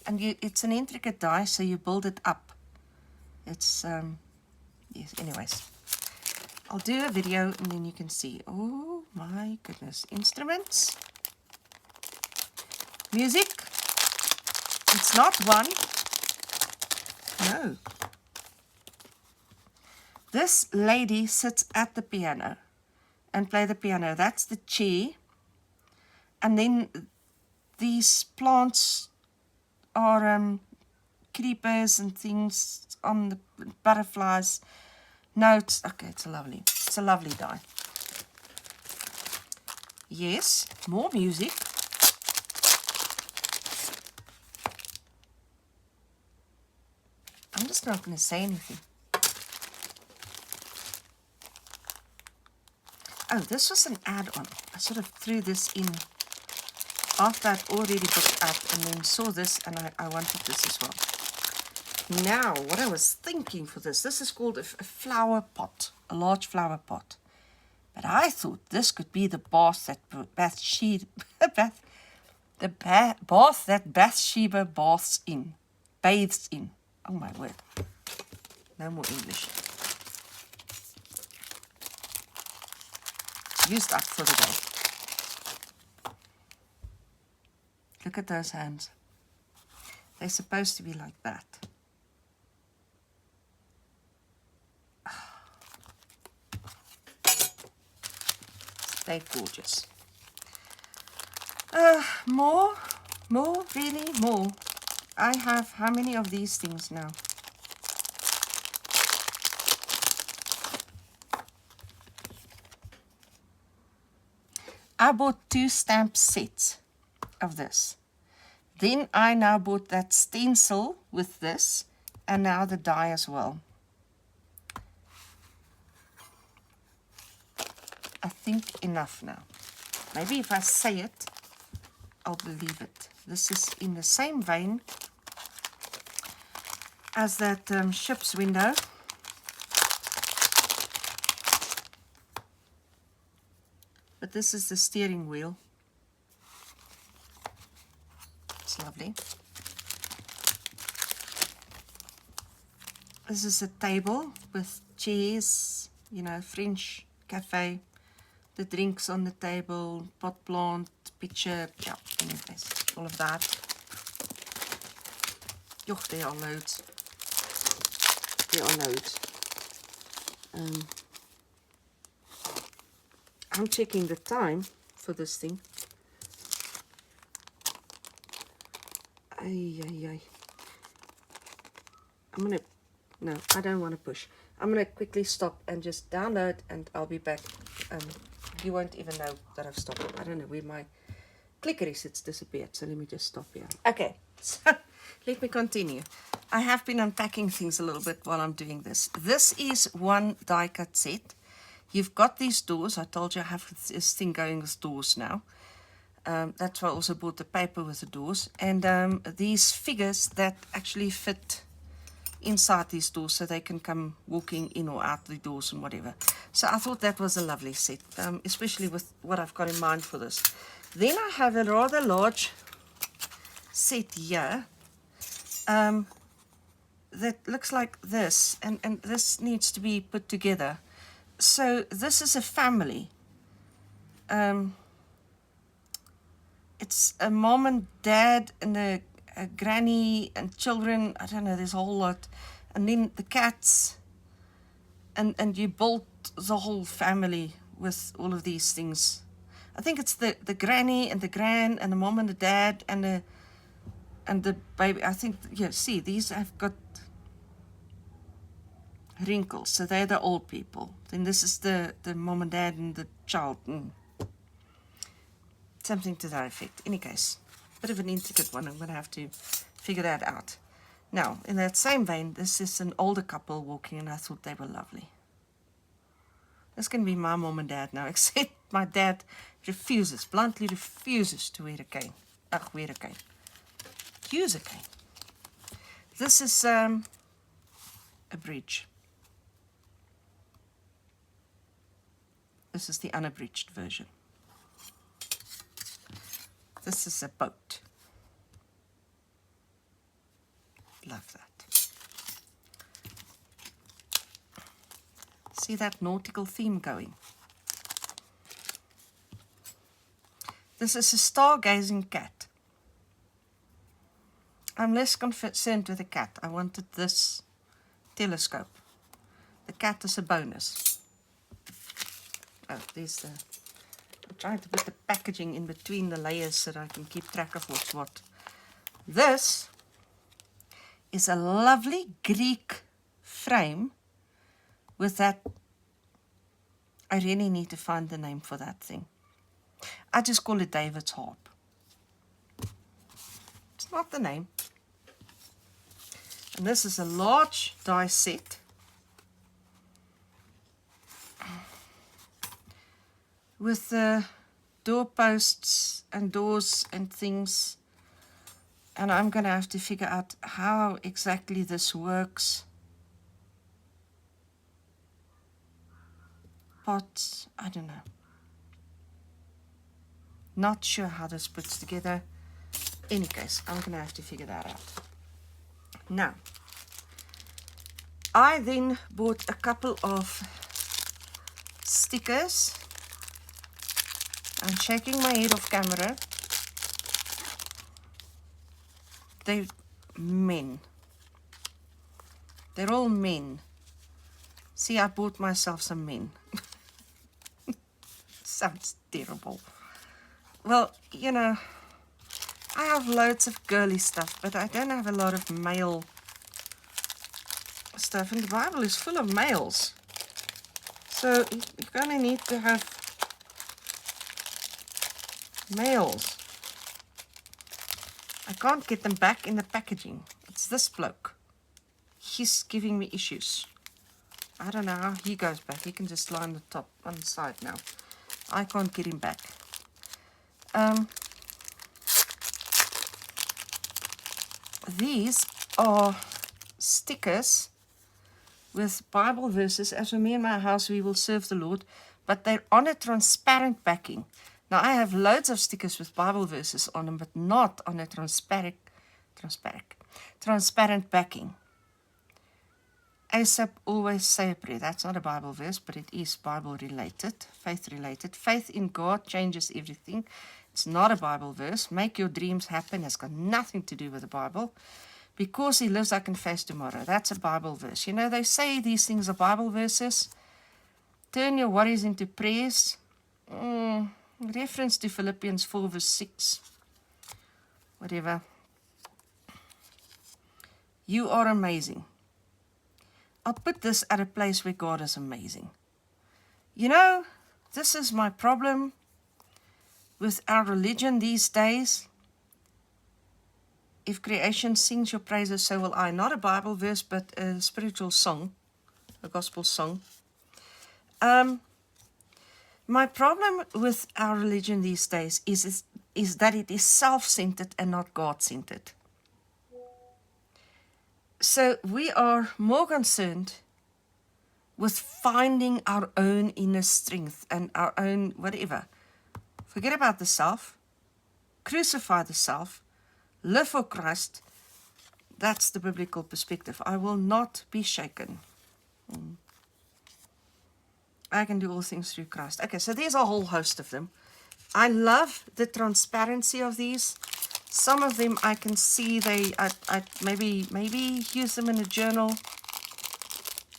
And it's an intricate die, so you build it up. It's, yes, anyways. I'll do a video, and then you can see. Oh, my goodness. Instruments. Music. It's not one. No. This lady sits at the piano and play the piano. That's the chair. And then these plants are creepers and things on the butterflies. No, okay, it's a lovely die. Yes, more music. I'm just not going to say anything. Oh, this was an add-on. I sort of threw this in after I'd already booked up, and then saw this, and I wanted this as well. Now, what I was thinking for this is called a flower pot, a large flower pot. But I thought this could be the bath that Bathsheba bathes in. Oh my word. No more English. used up for the day. Look at those hands. They're supposed to be like that. They're gorgeous. More, really more. I have how many of these things now? I bought 2 stamp sets of this. Then I now bought that stencil with this, and now the die as well. I think enough now. Maybe if I say it, I'll believe it. This is in the same vein as that ship's window. But this is the steering wheel. It's lovely. This is a table with chairs, you know, French cafe. The drinks on the table, pot plant, picture, yeah, anyways, all of that. Joch, there are loads. There are loads. I'm checking the time for this thing. Ay. No, I don't want to push. I'm going to quickly stop and just download, and I'll be back. You won't even know that I've stopped. I don't know where my clicker is. It's disappeared. So let me just stop here. Okay, so let me continue. I have been unpacking things a little bit while I'm doing this. This is one die cut set. You've got these doors. I told you I have this thing going with doors now. That's why I also bought the paper with the doors. And these figures that actually fit inside these doors, so they can come walking in or out the doors and whatever. So I thought that was a lovely set, especially with what I've got in mind for this. Then I have a rather large set here that looks like this, and this needs to be put together. So this is a family. It's a mom and dad and a granny and children. I don't know, there's a whole lot. And then the cats. And you build the whole family with all of these things. I think it's the granny and the gran and the mom and the dad and the baby. I think, yeah, see, these have got wrinkles. So they're the old people. Then this is the mom and dad and the child. Something to that effect. In any case, bit of an intricate one. I'm going to have to figure that out. Now, in that same vein, this is an older couple walking, and I thought they were lovely. This can be my mom and dad now, except my dad bluntly refuses to wear a cane. Wear a cane. Use a cane. This is a bridge. This is the unabridged version. This is a boat. Love that. See that nautical theme going. This is a stargazing cat. I'm less concerned with the cat. I wanted this telescope. The cat is a bonus. Oh, there's the... I'm trying to put the packaging in between the layers so that I can keep track of what's what. This is a lovely Greek frame with that. I really need to find the name for that thing. I just call it David's harp. It's not the name. And this is a large die set. With the doorposts and doors and things. And I'm going to have to figure out how exactly this works. Pots, I don't know. Not sure how this puts together. In any case, I'm going to have to figure that out. Now, I then bought a couple of stickers I'm shaking my head off camera. They're men. They're all men. See, I bought myself some men. Sounds terrible. Well, you know, I have loads of girly stuff, but I don't have a lot of male stuff. And the Bible is full of males. So you're going to need to have males. I can't get them back in the packaging. It's this bloke. He's giving me issues. I don't know how he goes back. He can just lie on the top, on the side now. I can't get him back. These are stickers with Bible verses. As for me and my house, we will serve the Lord. But they're on a transparent backing. Now, I have loads of stickers with Bible verses on them, but not on a transparent backing. ASAP, always say a prayer. That's not a Bible verse, but it is Bible related, faith related. Faith in God changes everything. It's not a Bible verse. Make your dreams happen. It's got nothing to do with the Bible. Because he lives, I can face tomorrow. That's a Bible verse. You know, they say these things are Bible verses. Turn your worries into prayers. Reference to Philippians 4 verse 6. Whatever. You are amazing. I'll put this at a place where God is amazing. You know, this is my problem with our religion these days. If creation sings your praises, so will I. Not a Bible verse, but a spiritual song, a gospel song. My problem with our religion these days is that it is self-centered and not God-centered. So we are more concerned with finding our own inner strength and our own whatever. Forget about the self. Crucify the self. Live for Christ. That's the biblical perspective. I will not be shaken. I can do all things through Christ. Okay, so there's a whole host of them. I love the transparency of these. Some of them I can see I maybe use them in a journal.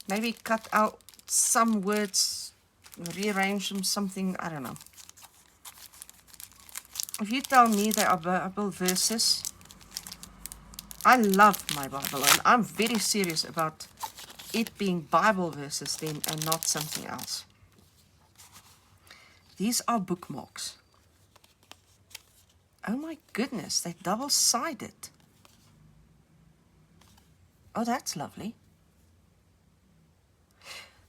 Maybe cut out some words, rearrange them, something, I don't know. If you tell me they are Bible verses, I love my Bible, and I'm very serious about it being Bible verses then and not something else. These are bookmarks. Oh my goodness, they're double-sided. Oh, that's lovely.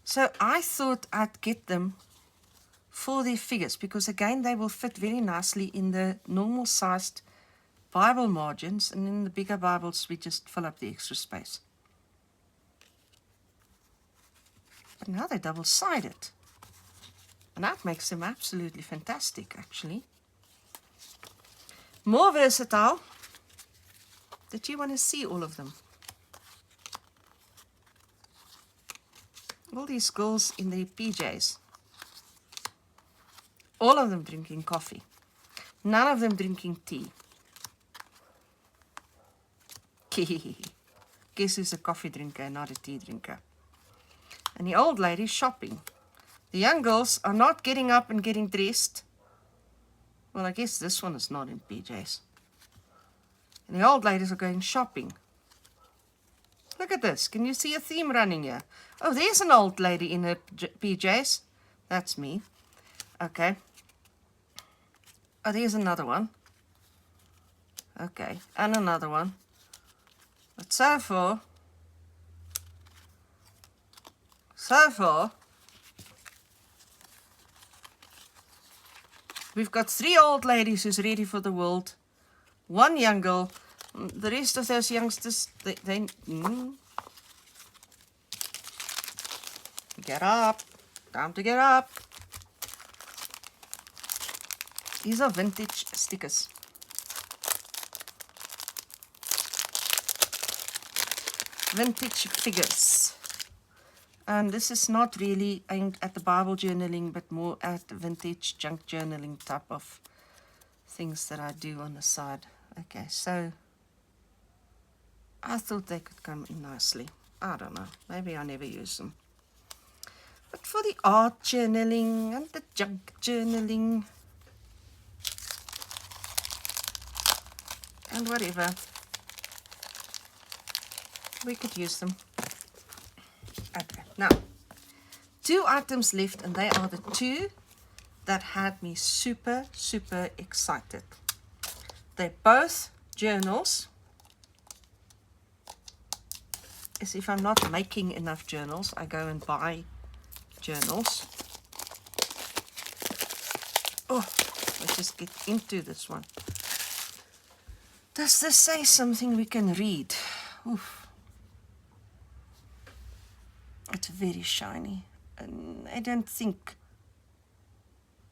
So I thought I'd get them for their figures because again they will fit very nicely in the normal sized Bible margins, and in the bigger Bibles we just fill up the extra space. But now they're double-sided. And that makes them absolutely fantastic actually. More versatile. Did you want to see all of them? All these girls in their PJs. All of them drinking coffee. None of them drinking tea. Guess who's a coffee drinker and not a tea drinker? And the old lady shopping. The young girls are not getting up and getting dressed. Well, I guess this one is not in PJs. And the old ladies are going shopping. Look at this. Can you see a theme running here? Oh, there's an old lady in her PJs. That's me. Okay. Oh, there's another one. Okay. And another one. But so far, we've got 3 old ladies who's ready for the world. 1 young girl. The rest of those youngsters, they get up. Time to get up. These are vintage stickers. Vintage figures. And this is not really aimed at the Bible journaling, but more at vintage junk journaling type of things that I do on the side. Okay, so I thought they could come in nicely. I don't know, maybe I never use them. But for the art journaling and the junk journaling and whatever, we could use them. Okay, now 2 items left, and they are the 2 that had me super excited. They're both journals. As if I'm not making enough journals, I go and buy journals. Oh, let's just get into this one. Does this say something we can read? Oof. It's very shiny, and I don't think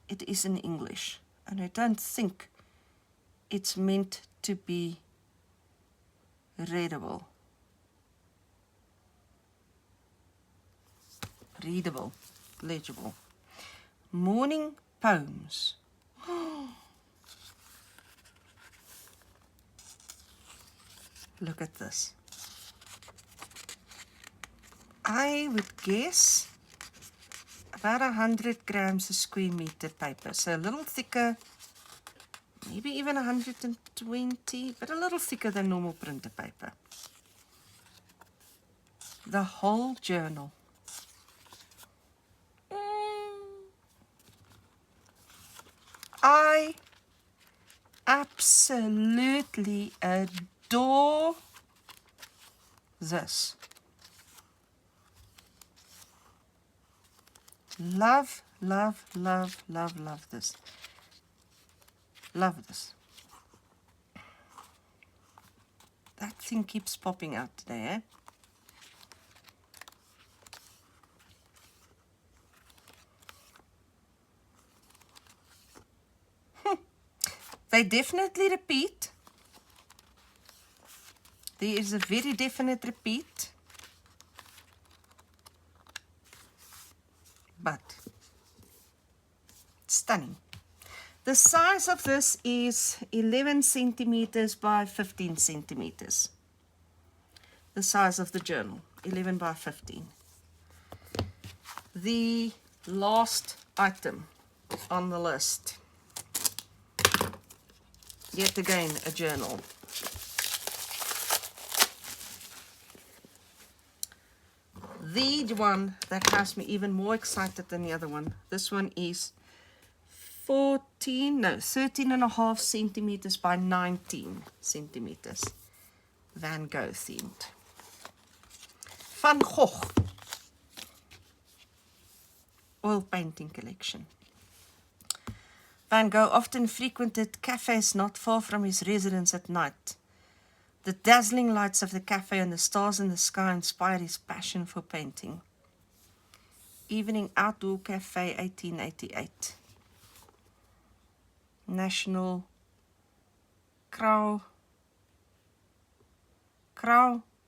it is in English, and I don't think it's meant to be readable. Legible. Morning poems. Look at this. I would guess about 100 grams a square meter paper. So a little thicker, maybe even 120, but a little thicker than normal printer paper. The whole journal. I absolutely adore this. Love this. Love this. That thing keeps popping out today, eh? They definitely repeat. There is a very definite repeat. But stunning. The size of this is 11 centimeters by 15 centimeters. The size of the journal, 11 by 15. The last item on the list. Yet again, a journal. The one that has me even more excited than the other one. This one is 13.5 centimeters by 19 centimeters. Van Gogh themed. Van Gogh oil painting collection. Van Gogh often frequented cafes not far from his residence at night. The dazzling lights of the cafe and the stars in the sky inspired his passion for painting. Evening Outdoor Cafe, 1888. National Krauw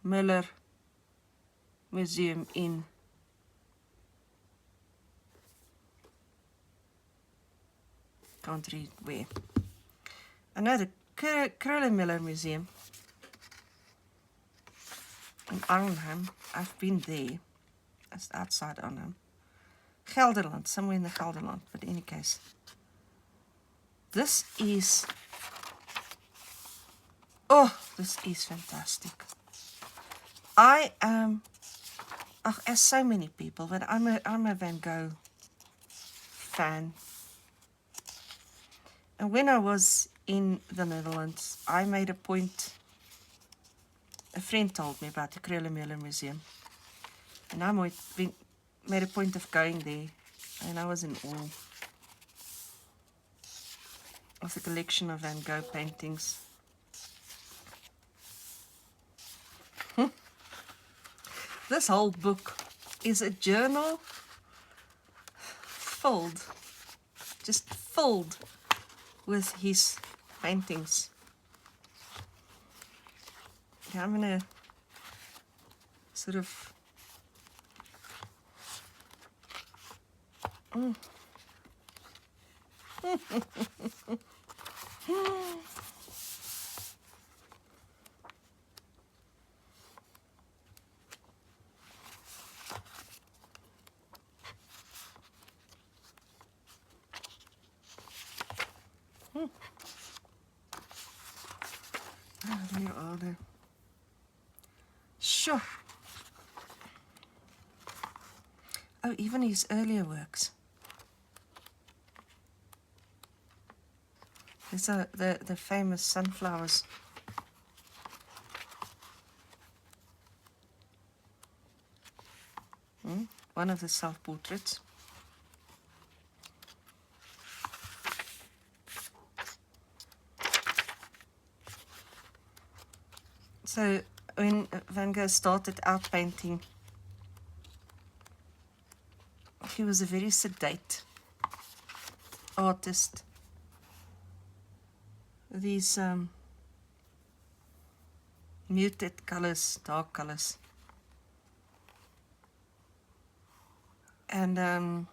Miller Museum in can't read where. Another Krauw Miller Museum in Arnhem. I've been there. That's outside Arnhem. Gelderland, somewhere in the Gelderland, but in any case. This is, oh, this is fantastic. I am, as so many people, but I'm a Van Gogh fan. And when I was in the Netherlands, I made a point, a friend told me about the Krauw Miller Museum. And I made a point of going there, and I was in awe of the collection of Van Gogh paintings. This whole book is a journal filled, just filled with his paintings. Okay, I'm going to sort of Mm. Oh, there are they. Sure. Oh, even his earlier works. These are the famous sunflowers. One of the self-portraits. So when Van Gogh started out painting, he was a very sedate artist. These muted colors, dark colors. And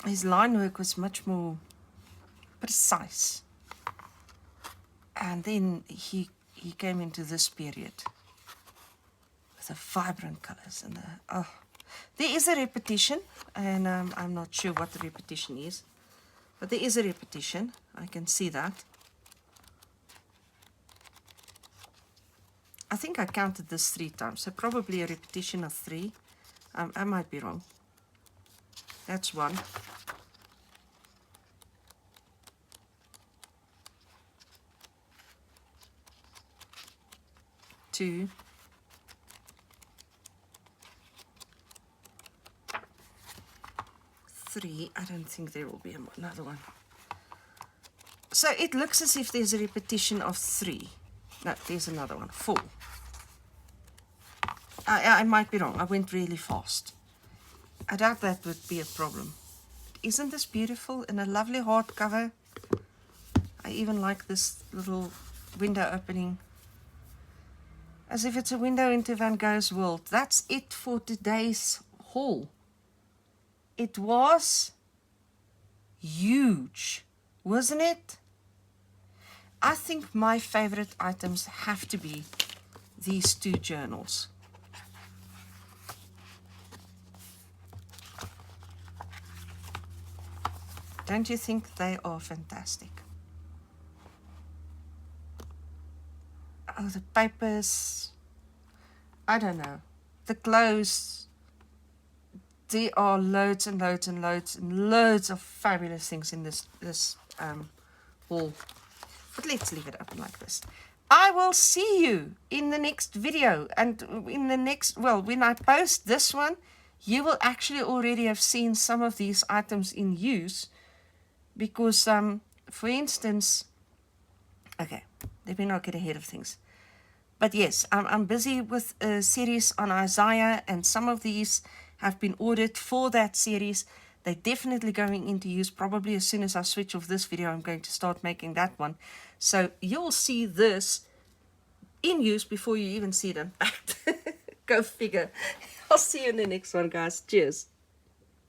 his line work was much more precise. And then he came into this period with the vibrant colors and there is a repetition, and I'm not sure what the repetition is, but there is a repetition. I can see that. I think I counted this 3 times, so probably a repetition of 3. I might be wrong. That's 1. Two. 3. I don't think there will be another one. So it looks as if there's a repetition of 3. No, there's another one. 4. I might be wrong. I went really fast. I doubt that would be a problem. Isn't this beautiful in a lovely hardcover? I even like this little window opening, as if it's a window into Van Gogh's world. That's it for today's haul. It was huge, wasn't it? I think my favorite items have to be these 2 journals. Don't you think they are fantastic? Oh, the papers, I don't know, the clothes, there are loads and loads and loads and loads of fabulous things in this haul. But let's leave it open like this. I will see you in the next video, and in the next, well, when I post this one, you will actually already have seen some of these items in use, because for instance, okay, let me not get ahead of things. But yes, I'm busy with a series on Isaiah, and some of these have been ordered for that series. They're definitely going into use. Probably as soon as I switch off this video, I'm going to start making that one. So you'll see this in use before you even see it unpacked. Go figure. I'll see you in the next one, guys. Cheers.